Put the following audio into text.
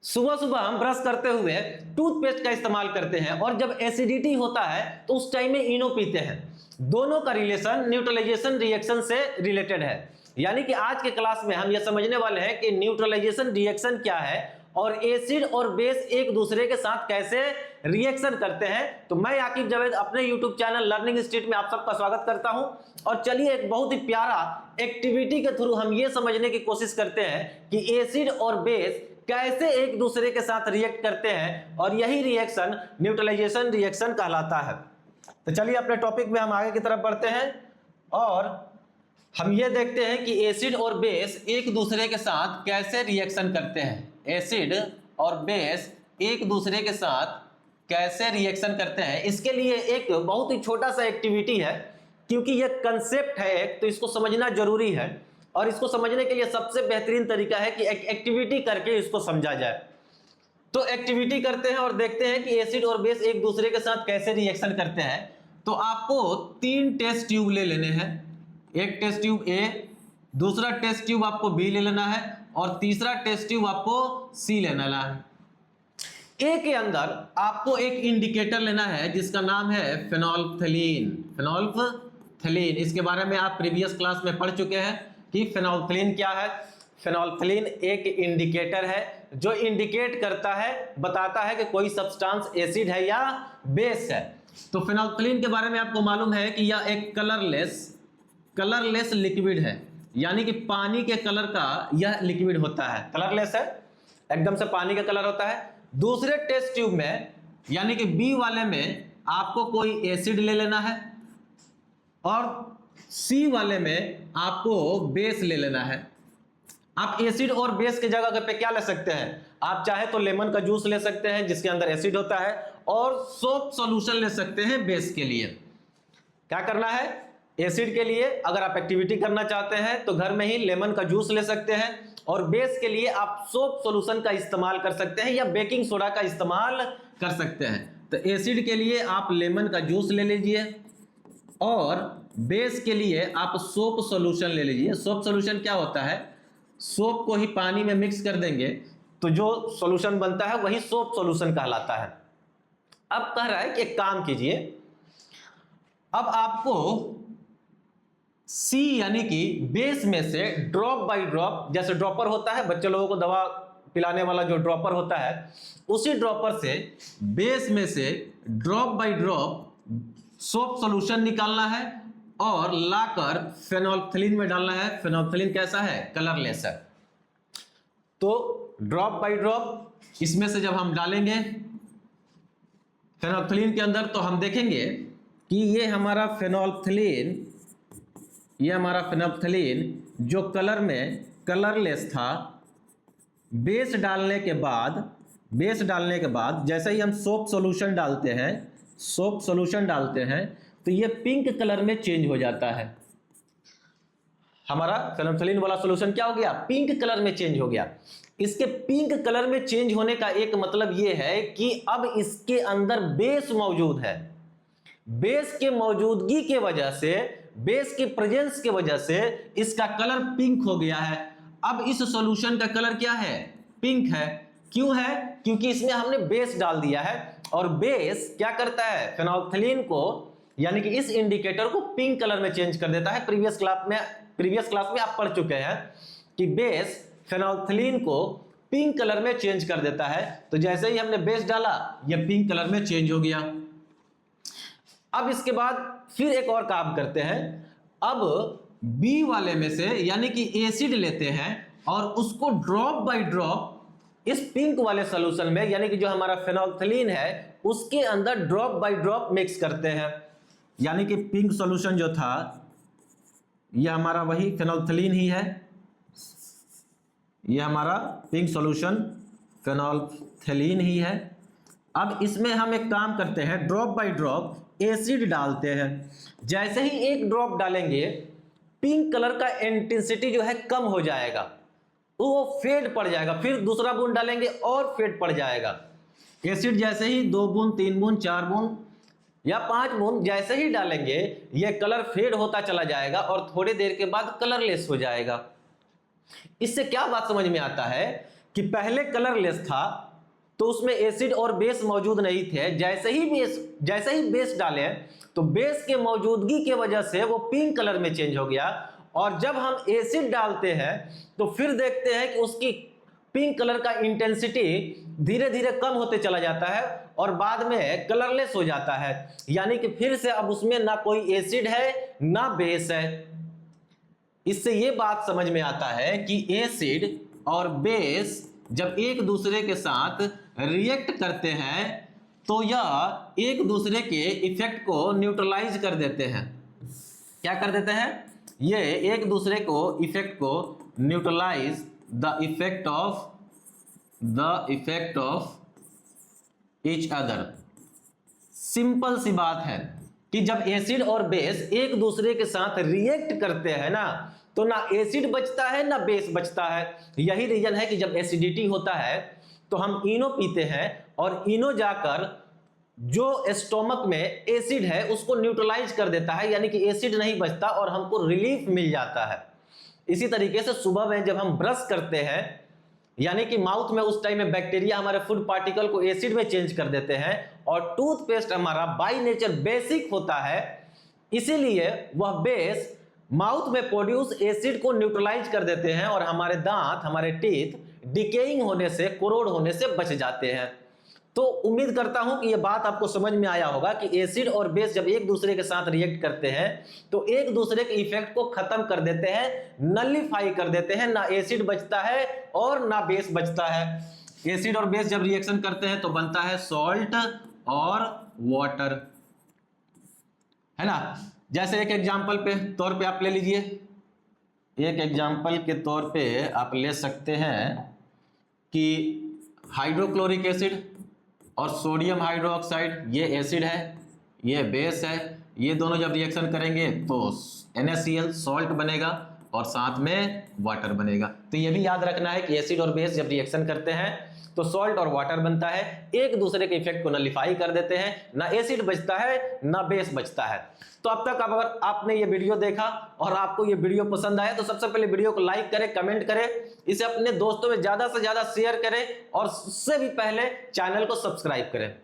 सुबह सुबह हम ब्रश करते हुए टूथपेस्ट का इस्तेमाल करते हैं और जब एसिडिटी होता है तो उस टाइम में इनो पीते हैं। दोनों का रिलेशन न्यूट्रलाइजेशन रिएक्शन से रिलेटेड है। यानी कि आज के क्लास में हम यह समझने वाले हैं कि न्यूट्रलाइजेशन रिएक्शन क्या है और एसिड और बेस एक दूसरे के साथ कैसे रिएक्शन करते हैं। तो मैं आकिब जावेद अपने यूट्यूब चैनल लर्निंग स्ट्रीट में आप सबका स्वागत करता हूं। और चलिए एक बहुत ही प्यारा एक्टिविटी के थ्रू हम ये समझने की कोशिश करते हैं कि एसिड और बेस कैसे एक दूसरे के साथ रिएक्ट करते हैं और यही रिएक्शन न्यूट्रलाइजेशन रिएक्शन कहलाता है। तो चलिए अपने टॉपिक में हम आगे की तरफ बढ़ते हैं और हम ये देखते हैं कि एसिड और बेस एक दूसरे के साथ कैसे रिएक्शन करते हैं। एसिड और बेस एक दूसरे के साथ कैसे रिएक्शन करते हैं, इसके लिए एक बहुत ही छोटा सा एक्टिविटी है। क्योंकि ये कंसेप्ट है एक, तो इसको समझना जरूरी है और इसको समझने के लिए सबसे बेहतरीन तरीका है कि एक एक्टिविटी करके इसको समझा जाए। तो एक्टिविटी करते हैं और देखते हैं कि एसिड और बेस एक दूसरे के साथ कैसे रिएक्शन करते हैं। तो आपको 3 टेस्ट ट्यूब ले लेने हैं। एक टेस्ट ट्यूब ए, दूसरा टेस्ट ट्यूब आपको बी ले लेना है और तीसरा टेस्ट ट्यूब आपको सी लेना है। ए के अंदर आपको एक इंडिकेटर लेना है जिसका नाम है फेनोल्फ्थलीन। फेनोल्फ्थलीन, इसके बारे में आप प्रीवियस क्लास में पढ़ चुके हैं कि फेनोल्फ्थलीन क्या है। फेनोल्फ्थलीन एक इंडिकेटर है जो इंडिकेट करता है, बताता है कि कोई सब्सटेंस एसिड है या बेस है। तो फेनोल्फ्थलीन के बारे में आपको मालूम है कि यह एक कलरलेस लिक्विड है, यानी कि पानी के कलर का यह लिक्विड होता है। कलरलेस है, एकदम से पानी का कलर होता है। दूसरे टेस्ट ट्यूब में यानी कि बी वाले में आपको कोई एसिड ले लेना है और सी वाले में आपको बेस ले लेना है। आप एसिड और बेस की जगह पे क्या ले सकते हैं? आप चाहे तो लेमन का जूस ले सकते हैं जिसके अंदर एसिड होता है और सोप सॉल्यूशन ले सकते हैं बेस के लिए। क्या करना है? एसिड के लिए अगर आप एक्टिविटी करना चाहते हैं तो घर में ही लेमन का जूस ले सकते हैं और बेस के लिए आप सोप सॉल्यूशन का इस्तेमाल कर सकते हैं या बेकिंग सोडा का इस्तेमाल कर सकते हैं। तो एसिड के लिए आप लेमन का जूस ले लीजिए और बेस के लिए आप सोप सॉल्यूशन ले लीजिए। सोप सॉल्यूशन क्या होता है? सोप को ही पानी में मिक्स कर देंगे तो जो सॉल्यूशन बनता है वही सोप सॉल्यूशन कहलाता है। अब कह रहा है कि एक काम कीजिए, अब आपको सी यानी कि बेस में से ड्रॉप बाय ड्रॉप, जैसे ड्रॉपर होता है बच्चे लोगों को दवा पिलाने वाला जो ड्रॉपर होता है, उसी ड्रॉपर से बेस में से drop by drop soap solution निकालना है और लाकर फेनोल्फ्थलीन में डालना है। फेनोल्फ्थलीन कैसा है? कलरलेस है। तो ड्रॉप बाय ड्रॉप इसमें से जब हम डालेंगे फेनोल्फ्थलीन के अंदर तो हम देखेंगे कि ये हमारा फेनोल्फ्थलीन जो कलर में कलरलेस था, बेस डालने के बाद जैसे ही हम सोप सॉल्यूशन डालते हैं तो ये पिंक कलर में चेंज हो जाता है। हमारा फेनोल्फ्थलीन वाला सॉल्यूशन क्या हो गया? पिंक कलर में चेंज हो गया। इसके पिंक कलर में चेंज होने का एक मतलब यह है कि अब इसके अंदर बेस मौजूद है। बेस के मौजूदगी के वजह से, बेस के प्रेजेंस के वजह से इसका कलर पिंक हो गया है। अब इस सॉल्यूशन का कलर क्या है? पिंक है। क्यों है? क्योंकि इसमें हमने बेस डाल दिया है और बेस क्या करता है? फेनोल्फ्थलीन को यानी कि इस इंडिकेटर को पिंक कलर में चेंज कर देता है। प्रीवियस क्लास में आप पढ़ चुके हैं कि बेस फेनोल्फ्थलीन को पिंक कलर में चेंज कर देता है। तो जैसे ही हमने बेस डाला यह पिंक कलर में चेंज हो गया। अब इसके बाद फिर एक और काम करते हैं। अब बी वाले में से यानी कि एसिड लेते हैं और उसको ड्रॉप बाय ड्रॉप इस पिंक वाले सॉल्यूशन में यानी कि जो हमारा फेनोल्फ्थलीन है उसके अंदर ड्रॉप बाय ड्रॉप मिक्स करते हैं। यानी कि पिंक सॉल्यूशन जो था यह हमारा वही फेनोल्फ्थलीन ही है। यह हमारा पिंक सॉल्यूशन फेनोल्फ्थलीन ही है। अब इसमें हम एक काम करते हैं, ड्रॉप बाय ड्रॉप एसिड डालते हैं। जैसे ही एक ड्रॉप डालेंगे पिंक कलर का इंटेंसिटी जो है कम हो जाएगा, वो फेड पड़ जाएगा। फिर दूसरा बूंद डालेंगे और फेड पड़ जाएगा। एसिड जैसे ही 2 बूंद 3 बूंद 4 बूंद या 5 बूंद जैसे ही डालेंगे ये कलर फेड होता चला जाएगा और थोड़ी देर के बाद कलरलेस हो जाएगा। इससे क्या बात समझ में आता है कि पहले कलरलेस था तो उसमें एसिड और बेस मौजूद नहीं थे, जैसे ही बेस डाले तो बेस के मौजूदगी की वजह से वो पिंक कलर में चेंज हो गया, और जब हम एसिड डालते हैं तो फिर देखते हैं कि उसकी पिंक कलर का इंटेंसिटी धीरे धीरे कम होते चला जाता है और बाद में कलरलेस हो जाता है। यानी कि फिर से अब उसमें ना कोई एसिड है ना बेस है। इससे ये बात समझ में आता है कि एसिड और बेस जब एक दूसरे के साथ रिएक्ट करते हैं तो यह एक दूसरे के इफेक्ट को न्यूट्रलाइज कर देते हैं। क्या कर देते हैं? ये एक दूसरे को इफेक्ट को neutralise the effect of each other. Simple सी बात है कि जब एसिड और बेस एक दूसरे के साथ रिएक्ट करते हैं ना, तो ना एसिड बचता है ना बेस बचता है। यही रीजन है कि जब एसिडिटी होता है तो हम इनो पीते हैं और इनो जाकर जो स्टोमक में एसिड है उसको न्यूट्रलाइज कर देता है, यानी कि एसिड नहीं बचता और हमको रिलीफ मिल जाता है। इसी तरीके से सुबह में जब हम ब्रश करते हैं, यानी कि माउथ में उस टाइम में बैक्टीरिया हमारे फूड पार्टिकल को एसिड में चेंज कर देते हैं, और टूथपेस्ट हमारा बाय नेचर बेसिक होता है, इसीलिए वह बेस माउथ में प्रोड्यूस एसिड को न्यूट्रलाइज कर देते हैं और हमारे दांत, हमारे टीथ डिकेइंग होने से, कोरोड होने से बच जाते हैं। तो उम्मीद करता हूं कि यह बात आपको समझ में आया होगा कि एसिड और बेस जब एक दूसरे के साथ रिएक्ट करते हैं तो एक दूसरे के इफेक्ट को खत्म कर देते हैं, नलिफाई कर देते हैं। ना एसिड बचता है और ना बेस बचता है। एसिड और बेस जब रिएक्शन करते हैं तो बनता है सॉल्ट और वाटर, है ना। जैसे एक एग्जांपल पे तौर पे आप ले लीजिए, एक एग्जांपल के तौर पे आप ले सकते हैं कि हाइड्रोक्लोरिक एसिड और सोडियम हाइड्रोक्साइड, ये एसिड है, ये बेस है, ये दोनों जब रिएक्शन करेंगे तो NaCl सॉल्ट बनेगा और साथ में वाटर बनेगा। तो ये भी याद रखना है कि एसिड और बेस जब रिएक्शन करते हैं तो सॉल्ट और वाटर बनता है, एक दूसरे के इफेक्ट को नलिफाई कर देते हैं, ना एसिड बचता है ना बेस बचता है। तो अब तक अगर आपने ये वीडियो देखा और आपको ये वीडियो पसंद आया तो सबसे पहले वीडियो को लाइक करें, कमेंट करें, इसे अपने दोस्तों में ज्यादा से ज्यादा शेयर करें और उससे भी पहले चैनल को सब्सक्राइब करें।